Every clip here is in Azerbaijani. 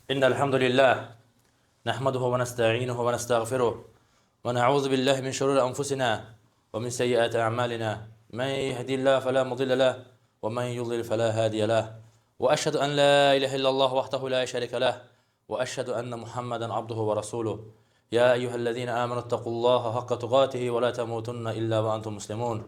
إن الحمد لله نحمده ونستعينه ونستغفره ونعوذ بالله من شرور أنفسنا ومن سيئات أعمالنا من يهدي الله فلا مضل له ومن يضلل فلا هادي له وأشهد أن لا إله إلا الله وحده لا شريك له وأشهد أن محمدا عبده ورسوله يا أيها الذين آمنوا اتقوا الله حق تقاته ولا تموتن إلا وأنتم مسلمون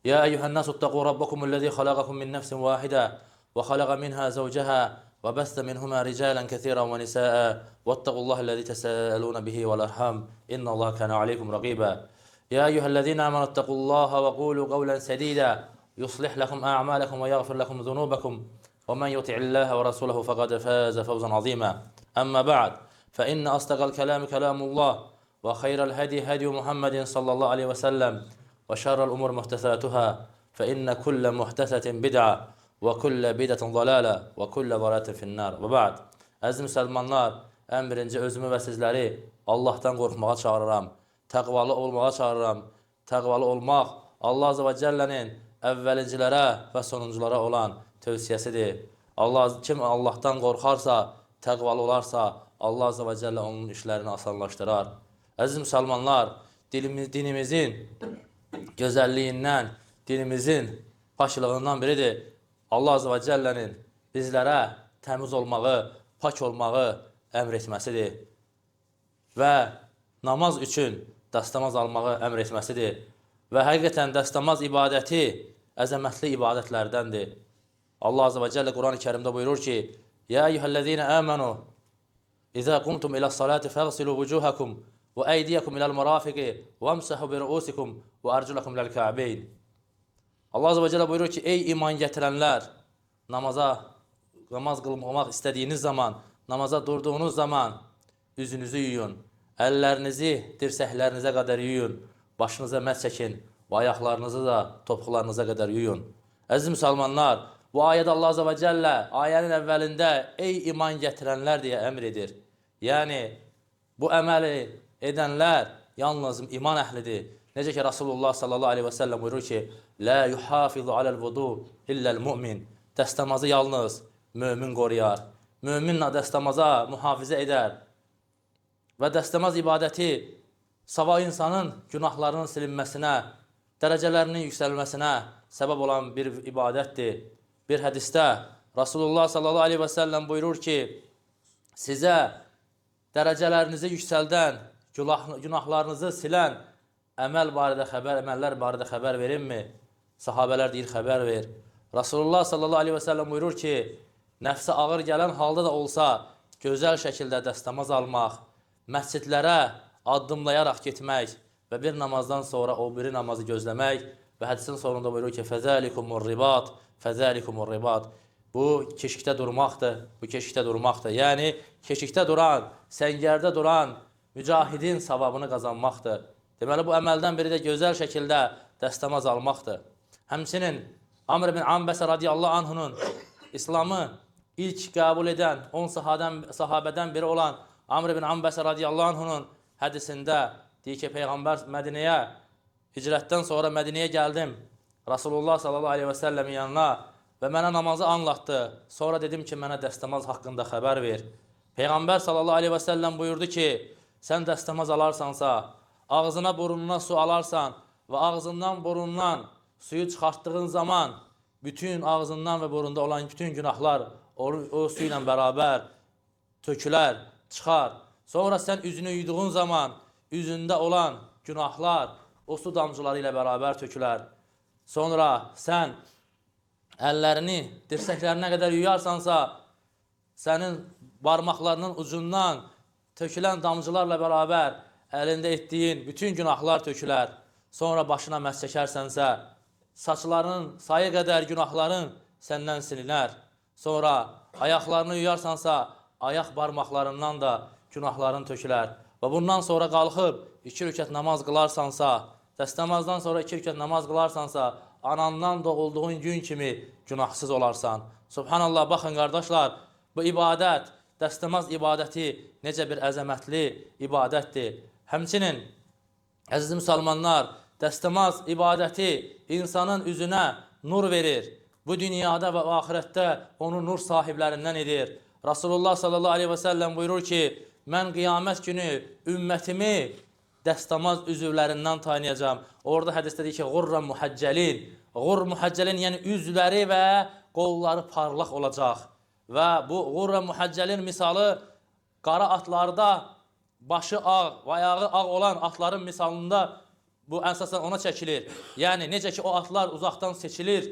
يا أيها الناس اتقوا ربكم الذي خلقكم من نفس واحدة وخلق منها زوجها وبث منهما رجالا كثيرا ونساء واتقوا الله الذي تساءلون به والأرحام إن الله كان عليكم رقيبا يا أيها الذين آمنوا اتقوا الله وقولوا قولا سديدا يصلح لكم أعمالكم ويغفر لكم ذنوبكم ومن يطع الله ورسوله فقد فاز فوزا عظيما أما بعد فإن أصدق الكلام كلام الله وخير الهدي هدي محمد صلى الله عليه وسلم وشر الأمور محدثاتها فإن كل محدثة بدعة وكل بدعة ضلالة وكل ضلالة في النار. Və ba'd. Əziz müsəlmanlar, ən birinci özümü və sizləri Allahdan qorxmağa çağırıram. Təqvalı olmağa çağırıram. Təqvalı olmaq Allah Azze və Cəllənin əvvəlincilərə və sonunculara olan tövsiyəsidir. Kim Allahdan qorxarsa, təqvalı olarsa, Allah Azze və Cəllə onun işlərini asanlaşdırar. Əziz müsəlmanlar, dinimizin gözəlliyindən, dinimizin paşlığından biridir. Allah Azze və Cəllənin bizlərə təmiz olmağı, pak olmağı əmr etməsidir. Və namaz üçün dəstəmaz almağı əmr etməsidir. Və həqiqətən dəstəmaz ibadəti əzəmətli ibadətlərdəndir. Allah Azze və Cəllə Quran-ı Kərimdə buyurur ki, Ya eyyuhəl-ləzīnə əmənu İzə qumtum ilə-salati fəğsilu vücuhakum və əydiyakum ilə-marafiqi və əmsəhu bi-rəusikum və ərculakum ləl-kə'beyn. Allah Azze və Cəllə buyurur ki, ey iman gətirənlər, namaz qılmaq istədiyiniz zaman, namaza durduğunuz zaman üzünüzü yuyun, əllərinizi dirsəklərinizə qədər yuyun, başınıza məhz çəkin və ayaqlarınızı da topuqlarınıza qədər yuyun. Əziz müsəlmanlar, bu ayədə Allah Azze və Cəllə ayənin əvvəlində ey iman gətirənlər deyə əmr edir. Yəni, bu əməli edənlər yalnız iman əhlidir. Necə ki, Rasulullah sallallahu aleyhi və səlləm buyurur ki, Lə yuhafizu aləl-vudu illəl-mu'min. Dəstəmazı yalnız mömin qoruyar. Mömin dəstəmaza mühafizə edər. Və dəstəmaz ibadəti savayı insanın günahlarının silinməsinə, dərəcələrinin yüksəlməsinə səbəb olan bir ibadətdir. Bir hədisdə Rasulullah sallallahu aleyhi və səlləm buyurur ki, sizə dərəcələrinizi yüksəldən, günahlarınızı silən əməllər barədə xəbər verinmi? Sahabələr deyir, xəbər ver. Rasulullah sallallahu aleyhi və səlləm buyurur ki, nəfsə ağır gələn halda da olsa, gözəl şəkildə dəstəmaz almaq, məscidlərə addımlayaraq getmək və bir namazdan sonra o biri namazı gözləmək və hədisin sonunda buyurur ki, fəzəlikumur ribat, fəzəlikumur ribat. Bu, keşikdə durmaqdır, bu keşikdə durmaqdır. Yəni, keşikdə duran, səngərdə duran mücahidin savabını qazanmaqdır. Deməli, bu əməldən biri də gözəl şəkildə dəstəmaz almaqdır. Həmçinin Amr ibn Ambəsə radiyallahu anhunun İslamı ilk qəbul edən 10 sahabədən biri olan Amr ibn Ambəsə radiyallahu anhunun hədisində deyir ki, Peyğəmbər Mədinəyə, hicrətdən sonra Mədinəyə gəldim, Rasulullah sallallahu aleyhi və səlləmin yanına və mənə namazı anlattı. Sonra dedim ki, mənə dəstəmaz haqqında xəbər ver. Peyğəmbər sallallahu aleyhi və səlləm buyurdu ki, sən dəstəmaz alarsansa, ağzına, burnuna su alarsan və ağzından, burundan suyu çıxartdığın zaman bütün ağzından və burunda olan bütün günahlar o su ilə bərabər tökülər, çıxar. Sonra sən üzünü yuyduğun zaman üzündə olan günahlar o su damcıları ilə bərabər tökülər. Sonra sən əllərini dirsəklərinə qədər yuyarsansa, sənin barmaqlarının ucundan tökülən damcılarla bərabər əlində etdiyin bütün günahlar tökülər. Sonra başına məhz çəkərsənsə, saçlarının sayı qədər günahların səndən silinər. Sonra ayaqlarını yuyarsansa, ayaq barmaqlarından da günahların tökülər. Və bundan sonra qalxıb 2 rükət namaz qılarsansa, dəstəmazdan sonra 2 rükət namaz qılarsansa, anandan doğulduğun gün kimi günahsız olarsan. Subhanallah, baxın qardaşlar, bu ibadət, dəstəmaz ibadəti necə bir əzəmətli ibadətdir. Həmçinin, əziz müsəlmanlar, dəstəmaz ibadəti insanın üzünə nur verir. Bu dünyada və axirətdə onu nur sahiblərindən edir. Rasulullah sallallahu aleyhi və səlləm buyurur ki, mən qiyamət günü ümmətimi dəstəmaz üzvlərindən tanıyacağam. Orada hədisdə deyir ki, qurran muhaccəlin. Qurr muhaccəlin, yəni üzvləri və qolları parlaq olacaq. Və bu qurran muhaccəlin misalı qara atlarda başı ağ və ayağı ağ olan atların misalında bu əsasən ona çəkilir. Yəni, necə ki, o atlar uzaqdan seçilir,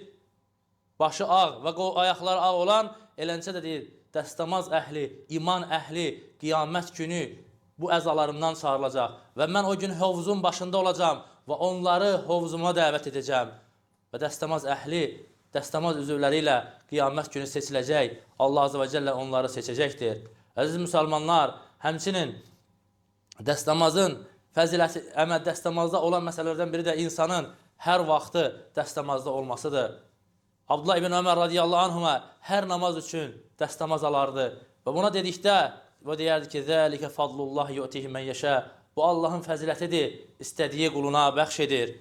başı ağ və ayaqları ağ olan, eləncə də deyir, dəstəmaz əhli, iman əhli qiyamət günü bu əzalarımdan çağırılacaq. Və mən o gün hovuzun başında olacam və onları hovuzuma dəvət edəcəm. Və dəstəmaz əhli, dəstəmaz üzvləri ilə qiyamət günü seçiləcək. Allah Azə və Cəllə onları seçəcəkdir. Əziz müsəlmanlar, həmçinin dəstəmazın fəziləti, dəstəmazda olan məsələlərdən biri də insanın hər vaxtı dəstəmazda olmasıdır. Abdullah ibn Ömər radiyallahu anhuma hər namaz üçün dəstəmaz alardı. Və buna dedikdə, və deyərdi ki, zəlikə fadlullah yu'tihi mən yəşə. Bu Allahın fəzilətidir, istədiyi quluna bəxş edir.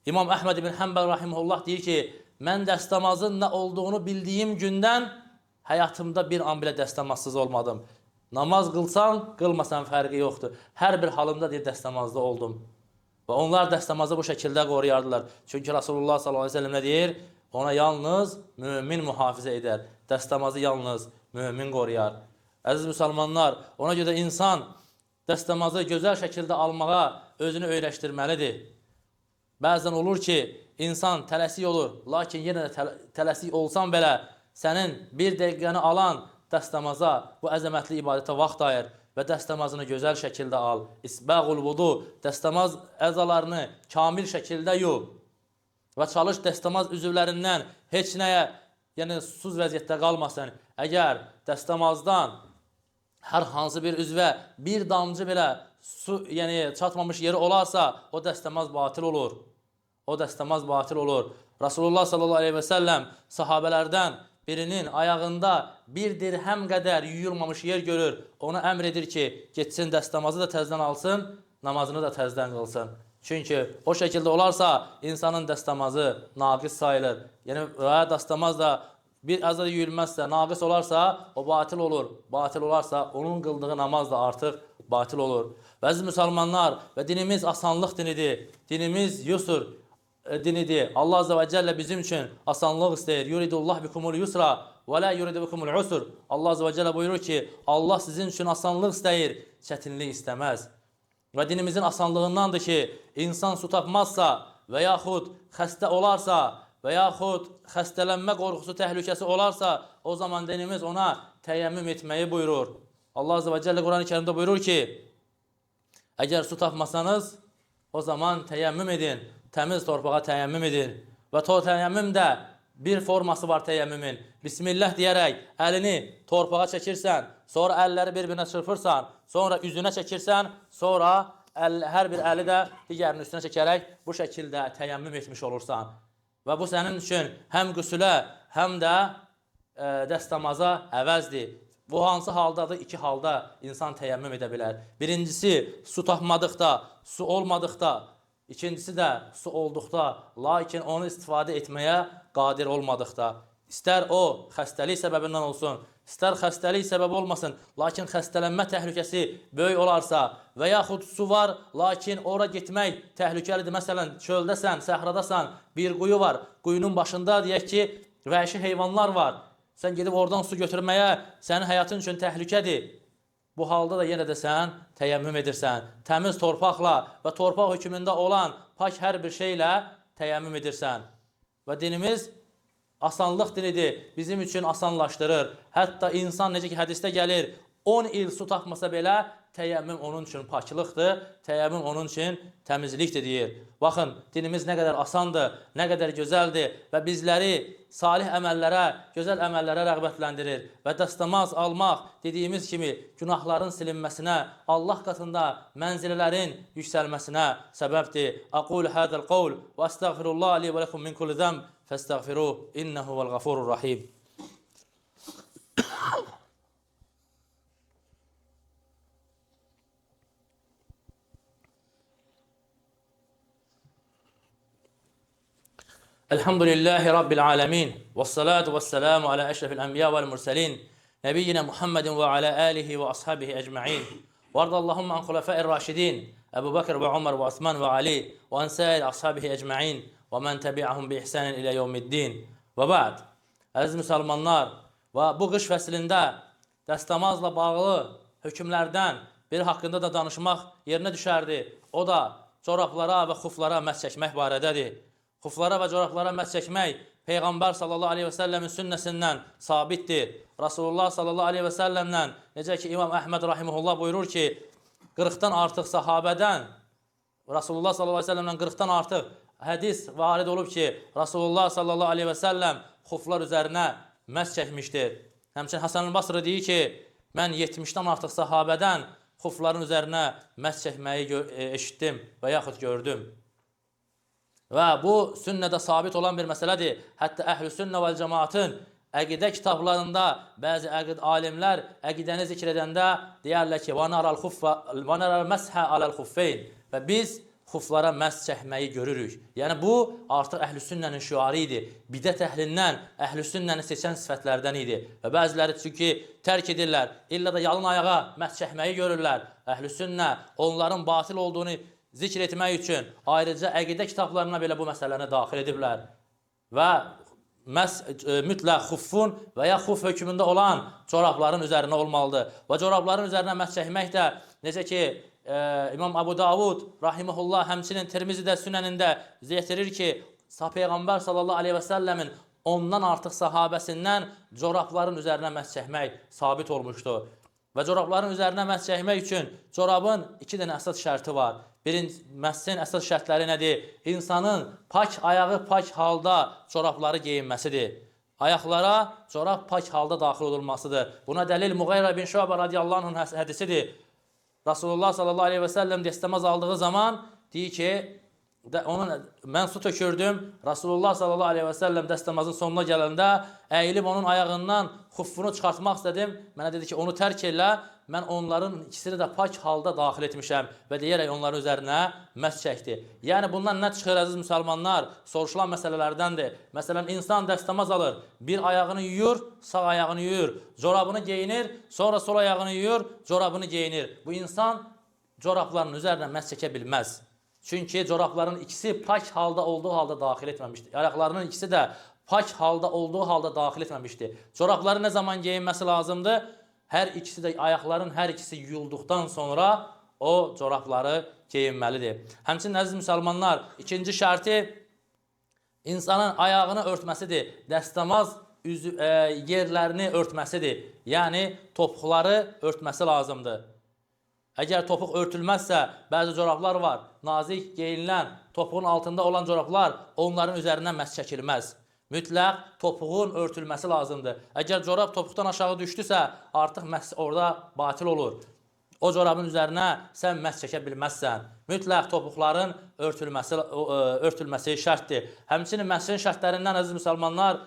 İmam Əhməd ibn Həmbəl rahimehullah deyir ki, mən dəstəmazın nə olduğunu bildiyim gündən həyatımda bir an belə dəstəmazsız olmadım. Namaz qılsan, qılmasan fərqi yoxdur. Hər bir halımda deyir, dəstəmazda oldum. Və onlar dəstəmazı bu şəkildə qoruyardılar. Çünki Rasulullah sallallahu aleyhi ve sellem nə deyir? Ona yalnız mümin mühafizə edər. Dəstəmazı yalnız mümin qoruyar. Əziz müsəlmanlar, ona görə insan dəstəmazı gözəl şəkildə almağa özünü öyrəşdirməlidir. Bəzən olur ki, insan tələsik olur, lakin yenə də tələsik olsan belə, sənin bir dəqiqəni alan dəstəmaza, bu əzəmətli ibadətə vaxt ayır və dəstəmazını gözəl şəkildə al. İsbəğul vudu, dəstəmaz əzalarını kamil şəkildə yub və çalış dəstəmaz üzvlərindən heç nəyə, yəni susuz vəziyyətdə qalmasın. Əgər dəstəmazdan hər hansı bir üzvə bir damcı belə su, yəni çatmamış yeri olarsa, o dəstəmaz batil olur. O dəstəmaz batil olur. Rasulullah sallallahu aleyhi və səlləm sahabələrdən birinin ayağında bir dirhəm qədər yuyulmamış yer görür. Ona əmr edir ki, getsin dəstəmazı da təzdən alsın, namazını da təzdən qılsın. Çünki o şəkildə olarsa, insanın dəstəmazı naqis sayılır. Yəni, dəstəmaz da bir əzada yuyulməzsə, naqis olarsa, o batil olur. Batil olarsa, onun qıldığı namaz da artıq batil olur. Və əziz müsəlmanlar, və dinimiz asanlıq dinidir. Dinimiz yusur dinidir. Allah Azə və Cəllə bizim üçün asanlıq istəyir. Yuridullah bikumul yusra və la yuridu bikumul usur. Allah Azə və Cəllə buyurur ki, Allah sizin üçün asanlıq istəyir, çətinlik istəməz. Və dinimizin asanlığındandır ki, insan su tapmazsa və yaxud xəstə olarsa və yaxud xəstələnmə qorxusu, təhlükəsi olarsa, o zaman dinimiz ona təyəmmüm etməyi buyurur. Allah Azə və Cəllə Quran-ı Kərimdə buyurur ki, əgər su tapmasanız, o zaman təyəmmüm edin, təmiz torpağa təyəmmüm edin. Və təyəmmüm də bir forması var təyəmmümün. Bismillah deyərək əlini torpağa çəkirsən, sonra əlləri bir-birinə çırpırsan, sonra üzünə çəkirsən, sonra hər bir əli də digərinin üstünə çəkərək bu şəkildə təyəmmüm etmiş olursan. Və bu sənin üçün həm qüsülə, həm də dəstəmaza əvəzdir. Bu hansı haldadır? İki halda insan təyəmmüm edə bilər. Birincisi, su tapmadıqda, su olmadıqda. İkincisi də su olduqda, lakin onu istifadə etməyə qadir olmadıqda. İstər o xəstəlik səbəbindən olsun, istər xəstəlik səbəbi olmasın, lakin xəstələnmə təhlükəsi böyük olarsa və yaxud su var, lakin ora getmək təhlükəlidir. Məsələn, çöldəsən, səhradasan, bir quyu var, quyunun başında deyək ki, vəhşi heyvanlar var. Sən gedib oradan su götürməyə sənin həyatın üçün təhlükədir. Bu halda da yenə də sən təyəmmüm edirsən. Təmiz torpaqla və torpaq hökmündə olan pak hər bir şeylə təyəmmüm edirsən. Və dinimiz asanlıq dinidir, bizim üçün asanlaşdırır. Hətta insan necə ki hədisdə gəlir, 10 il su tapmasa belə təyəmmüm onun üçün paklıqdır, təyəmmüm onun üçün təmizlikdir deyir. Baxın, dinimiz nə qədər asandır, nə qədər gözəldir və bizləri salih əməllərə, gözəl əməllərə rəğbətləndirir və dəstəmaz almaq dediyimiz kimi günahların silinməsinə, Allah qatında mənzilələrin yüksəlməsinə səbəbdir. Aqul hədəl qavl və əstəğfirullah li və ləkum min kulli zəmb fəstəğfiruh, innəhu vəl-ğafurur rahim. Elhamdülillahi Rabbil alemin. Vessalatu vesselamu ala eşrefil enbiya vel murselin. نبينا محمد وعلى آله وأصحابه أجمعين وارض اللهم عن خلفاء الراشدين أبو بكر وعمر وعثمان وعلي وعن سائر أصحابه أجمعين ومن تبعهم بإحسان إلى يوم الدين وبعد. Əziz müsəlmanlar, və bu qış fəslində dəstəmazla bağlı hökmlərdən biri haqqında da danışmaq yerinə düşərdi. O da corablara və xuflara məhs çəkmək barədədir. Xuflara və corablara məhs çəkmək Peyğəmbər sallallahu aleyhi və səlləmin sünnəsindən sabitdir. Rasulullah sallallahu aleyhi və səlləmdən, necə ki İmam Əhməd rahimehullah buyurur ki, 40-dan artıq sahabədən, Rasulullah sallallahu aleyhi və səlləmdən 40-dan artıq hədis varid olub ki, Rasulullah sallallahu aleyhi və səlləm xuflar üzərinə məhs çəkmişdir. Həmçinin Hasan el-Basri deyir ki, mən 70-dən artıq sahabədən xufların üzərinə məhs çəkməyi eşitdim və yaxud gördüm. Və bu sünnədə sabit olan bir məsələdir. Hətta əhl-i sünnə vəl cəmaatın əqidə kitablarında bəzi alimlər əqidəni zikr edəndə deyərlər ki, və nəral məshə aləl xuffeyn, və biz xuflara məhs çəkməyi görürük. Yəni bu artıq əhl-i sünnənin şüarı idi. Bidət əhlindən əhl-i sünnəni seçən sifətlərdən idi. Və bəziləri çünki tərk edirlər, illa da yalın ayağa məhs çəkməyi görürlər. Əhl-i sünnə onların batil olduğunu zikr etmək üçün ayrıca əqidə kitablarına belə bu məsələni daxil ediblər. Və mütləq xuffun və ya xuf hökmündə olan corabların üzərinə olmalıdır. Və corabların üzərinə məhs çəkmək də, necə ki, İmam Abu Davud rahimehullah həmçinin Tirmizidə sünənində zikr edir ki, Peyğəmbər sallallahu aleyhi və səlləmin ondan artıq sahabəsindən corabların üzərinə məhs çəkmək sabit olmuşdur. Və corabların üzərinə məhs çəkmək üçün corabın 2 dənə əsas şərti var. Birinci, məhsin əsas şərtləri nədir? İnsanın pak ayağı pak halda corabları geyinməsidir. Ayaqlara corab pak halda daxil olunmasıdır. Buna dəlil Muğayrə bin Şu'bə radiyallahu anh hədisidir. Rasulullah sallallahu aleyhi və səlləm dəstəmaz aldığı zaman deyir ki, mən su tökürdüm, Rasulullah sallallahu aleyhi və səlləm dəstəmazın sonuna gələndə əyilib onun ayağından xuffunu çıxartmaq istədim. Mənə dedi ki, onu tərk elə, mən onların ikisini də pak halda daxil etmişəm və deyərək onların üzərinə məhs çəkdi. Yəni bundan nə çıxır əziz müsəlmanlar? Soruşulan məsələlərdəndir. Məsələn, insan dəstəmaz alır, bir ayağını yuyur, sağ ayağını yuyur, corabını geyinir, sonra sol ayağını yuyur, corabını geyinir. Bu insan corabların üzərinə məhs çəkə bilməz. Çünki corabların ikisi pak halda olduğu halda daxil etməmişdir. Ayaqlarının ikisi də pak halda olduğu halda daxil etməmişdir. Corabları nə zaman geyinməsi lazımdır? Hər ikisi də, ayaqların hər ikisi yuyulduqdan sonra o corabları geyinməlidir. Həmçinin əziz müsəlmanlar, ikinci şərti insanın ayağını örtməsidir. Dəstəmaz yerlərini örtməsidir. Yəni topuqları örtməsi lazımdır. Əgər topuq örtülməzsə, bəzi corablar var, nazik geyinilən, topuğun altında olan corablar, onların üzərindən məhs çəkilməz. Mütləq topuğun örtülməsi lazımdır. Əgər corab topuqdan aşağı düşdüsə, artıq məhs orada batil olur. O corabın üzərinə sən məhs çəkə bilməzsən. Mütləq topuqların örtülməsi şərtdir. Həmçinin məhsin şərtlərindən əziz müsəlmanlar,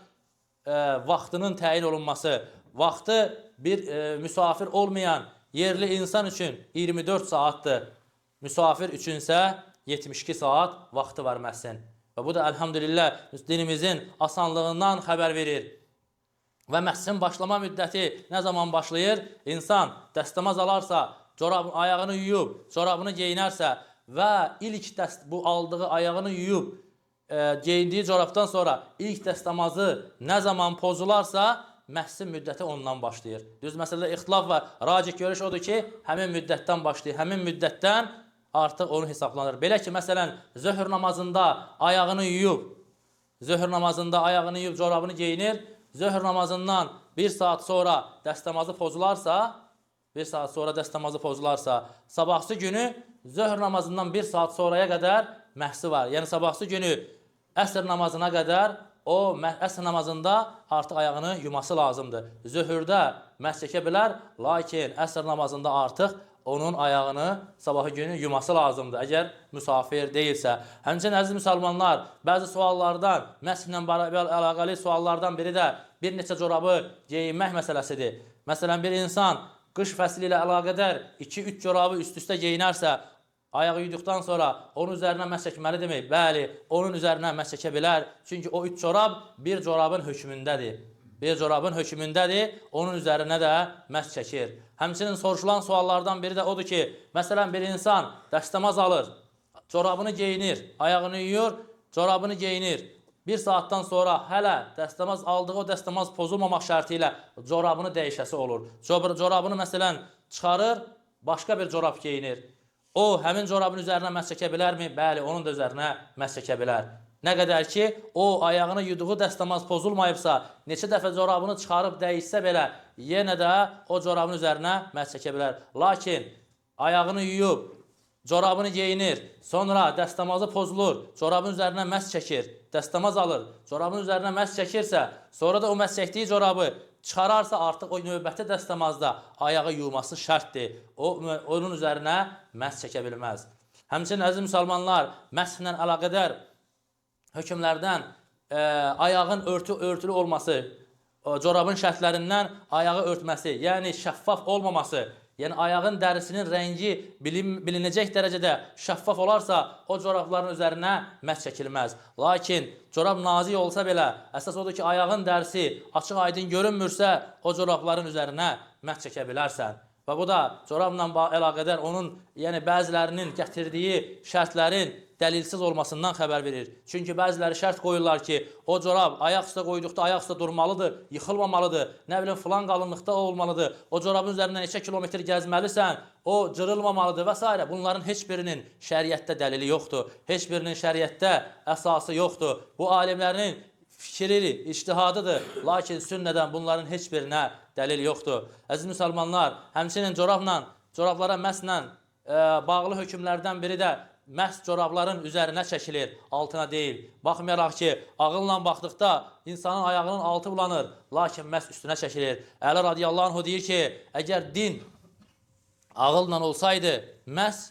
vaxtının təyin olunması. Vaxtı bir müsafir olmayan yerli insan üçün 24 saatdır. Müsafir üçünsə 72 saat vaxtı var məhsin. Və bu da əlhamdülillah dinimizin asanlığından xəbər verir. Və məhsin başlama müddəti nə zaman başlayır? İnsan dəstəmaz alarsa, ayağını yuyub, corabını geyinərsə və ilk bu aldığı ayağını yuyub, geyindiyi corabdan sonra ilk dəstəmazı nə zaman pozularsa, məhsin müddəti ondan başlayır. Düz məsələdə ixtilaf və racih görüş odur ki, həmin müddətdən başlayır. Həmin müddətdən artıq onu hesablanır. Belə ki, məsələn, zöhr namazında ayağını yuyub, corabını geyinir, zöhr namazından bir saat sonra dəstəmazı pozularsa, sabahsı günü zöhr namazından bir saat sonraya qədər məhsi var. Yəni, sabahsı günü əsr namazına qədər o əsr namazında artıq ayağını yuması lazımdır. Zöhrdə məhs çəkə bilər, lakin əsr namazında artıq onun ayağını sabahı günü yuması lazımdır, əgər müsafir deyilsə. Həmçinin əziz müsəlmanlar, bəzi suallardan, məhslə əlaqəli suallardan biri də bir neçə corabı geyinmək məsələsidir. Məsələn, bir insan qış fəsli ilə əlaqədar 2-3 corabı üst-üstə geyinərsə, ayağı yuyduqdan sonra onun üzərinə məhs çəkməlidirmi? Bəli, onun üzərinə məhs çəkə bilər. Çünki o 3 corab bir corabın hökmündədir. bir corabın hökmündədir, onun üzərinə də məhs çəkir. Həmçinin soruşulan suallardan biri də odur ki, məsələn, bir insan dəstəmaz alır, corabını geyinir, ayağını yuyur, corabını geyinir. Bir saatdan sonra hələ dəstəmaz aldığı o dəstəmaz pozulmamaq şərti ilə corabını dəyişəsi olur. Corabını məsələn çıxarır, başqa bir corab geyinir. O, həmin corabın üzərinə məhs çəkə bilərmi? Bəli, onun da üzərinə məhs çəkə bilər. Nə qədər ki, o ayağını yuduğu dəstəmaz pozulmayıbsa, neçə dəfə corabını çıxarıb dəyişsə belə, yenə də o corabın üzərinə məhs çəkə bilər. Lakin ayağını yuyub, corabını geyinir, sonra dəstəmazı pozulur, corabın üzərinə məhs çəkir, dəstəmaz alır, corabın üzərinə məhs çəkirsə, sonra da o məhs çəkdiyi corabı çıxararsa artıq o növbəti dəstəmazda ayağı yuyması şərtdir. Onun üzərinə məhs çəkə bilməz. Həmçinin əziz müsəlmanlar, məhslə əlaqədar hökmlərdən ayağın örtülü olması, corabın şərtlərindən ayağı örtməsi, yəni şəffaf olmaması, yəni ayağın dərisinin rəngi bilinəcək dərəcədə şəffaf olarsa, o corabların üzərinə məhs çəkilməz. Lakin corab nazik olsa belə, əsas odur ki, ayağın dərisi açıq aydın görünmürsə, o corabların üzərinə məhs çəkə bilərsən. Və bu da corabla əlaqədar onun, yəni bəzilərinin gətirdiyi şərtlərin dəlilsiz olmasından xəbər verir. Çünki bəziləri şərt qoyurlar ki, o corab ayaq üstə qoyduqda ayaq üstə durmalıdır, yıxılmamalıdır, nə bilim filan qalınlıqda olmalıdır, o corabın üzərindən neçə kilometr gəzməlisən, o cırılmamalıdır və s. Bunların heç birinin şəriətdə dəlili yoxdur, heç birinin şəriətdə əsası yoxdur. Bu alimlərin fikri, ictihadıdır, lakin sünnədən bunların heç birinə dəlil yoxdur. Əziz müsəlmanlar, həmçinin corablara məhslə bağlı hökmlərdən biri də məhs corabların üzərinə çəkilir, altına deyil. Baxmayaraq ki, ağılla baxdıqda insanın ayağının altı bulanır, lakin məhs üstünə çəkilir. Əli radiyallahu anhu deyir ki, əgər din ağılla olsaydı, məhs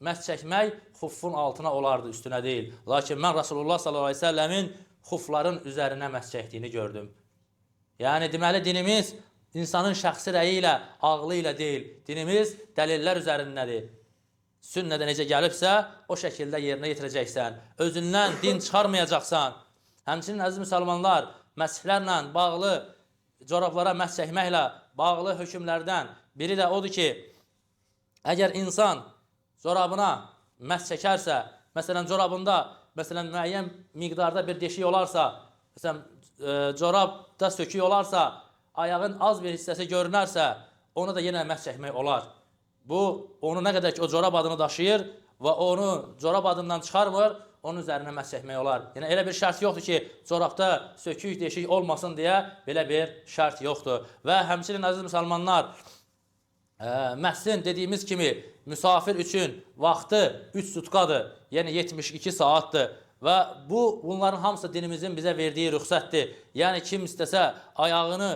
çəkmək xuffun altına olardı, üstünə deyil. Lakin mən Rasulullah sallallahu aleyhi ve sellemin xufların üzərinə məhs çəkdiyini gördüm. Yəni, deməli, dinimiz insanın şəxsi rəyi ilə, ağlı ilə deyil. Dinimiz dəlillər üzərindədir. Sünnədə necə gəlibsə, o şəkildə yerinə yetirəcəksən. Özündən din çıxarmayacaqsan. Həmçinin, əziz müsəlmanlar, məsihlərlə bağlı, corablara məhs çəkməklə bağlı hökmlərdən biri də odur ki, əgər insan corabına məhs çəkərsə, məsələn, corabında müəyyən miqdarda bir deşik olarsa, məsələn, corabda sökük olarsa, ayağın az bir hissəsi görünərsə, onu da yenə məhs çəkmək olar. Bu, onu nə qədər ki, o corab adını daşıyır və onu corab adından çıxarmır, onun üzərinə məhs çəkmək olar. Yəni, elə bir şərt yoxdur ki, corabda sökük, deşik olmasın deyə belə bir şərt yoxdur. Və həmçinin, əziz müsəlmanlar, məhsin dediyimiz kimi müsafir üçün vaxtı 3 sutkadır, yəni 72 saatdır. Və bunların hamısı dinimizin bizə verdiyi rüxsətdir. Yəni, kim istəsə ayağını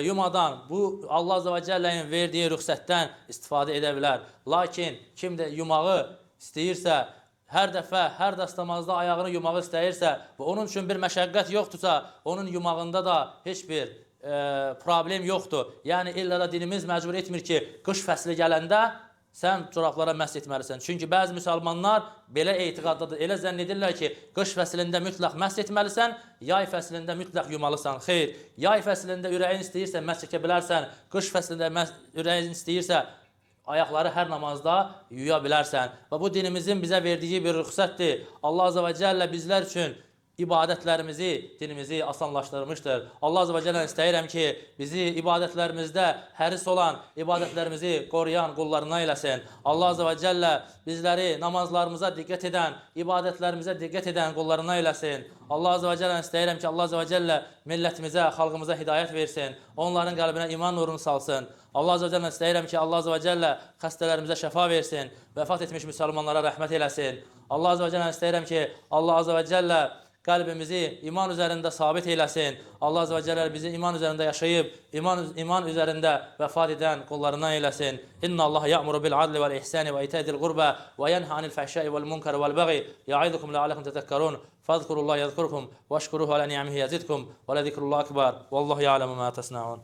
yumadan bu Allah Azze ve Celle'nin verdiyi rüxsətdən istifadə edə bilər. Lakin kim də yumağı istəyirsə, hər dəfə, hər dəstəmazda ayağını yumağı istəyirsə və onun üçün bir məşəqqət yoxdursa, onun yumağında da heç bir problem yoxdur. Yəni, illa da dinimiz məcbur etmir ki, qış fəsli gələndə sən corablara məhs etməlisən. Çünki bəzi müsəlmanlar belə etiqaddadır, elə zənn edirlər ki, qış fəslində mütləq məhs etməlisən, yay fəslində mütləq yumalısan. Xeyr, yay fəslində ürəyin istəyirsə məhs çəkə bilərsən, qış fəslində ürəyin istəyirsə ayaqları hər namazda yuya bilərsən. Və bu dinimizin bizə verdiyi bir rüxsətdir. Allah Azze ve Celle bizlər üçün ibadətlərimizi, dinimizi asanlaşdırmışdır. Allah Azze ve Celle istəyirəm ki, bizi ibadətlərimizdə həris olan, ibadətlərimizi qoruyan qullarına eləsin. Allah Azze ve Celle bizləri namazlarımıza diqqət edən, ibadətlərimizə diqqət edən qullarına eləsin. Allah Azze ve Celle istəyirəm ki, Allah Azze ve Celle millətimizə, xalqımıza hidayət versin. Onların qəlbinə iman nurunu salsın. Allah Azze ve Celle istəyirəm ki, Allah Azze ve Celle xəstələrimizə şəfa versin. Vəfat etmiş müsəlmanlara rəhmət eləsin. Allah Azze ve Celle istəyirəm ki, Allah Azze ve Celle qəlbimizi iman üzərində sabit eyləsin. Allah Azze ve Celle bizi iman üzərində yaşayıb, iman üzərində vəfat edən qullarından eyləsin. İnna Allah ya'muru bil adli vel ihsani ve ita'dil qurba ve yenha anil fahşai vel munkar vel baghi ya'idukum la'allakum tadhakkarun. Fadhkurullaha yadhkurkum veşkuruhu ala ni'amihi yazidkum ve la zikrullahi akbar. Vallahu ya'lemu ma tasna'un.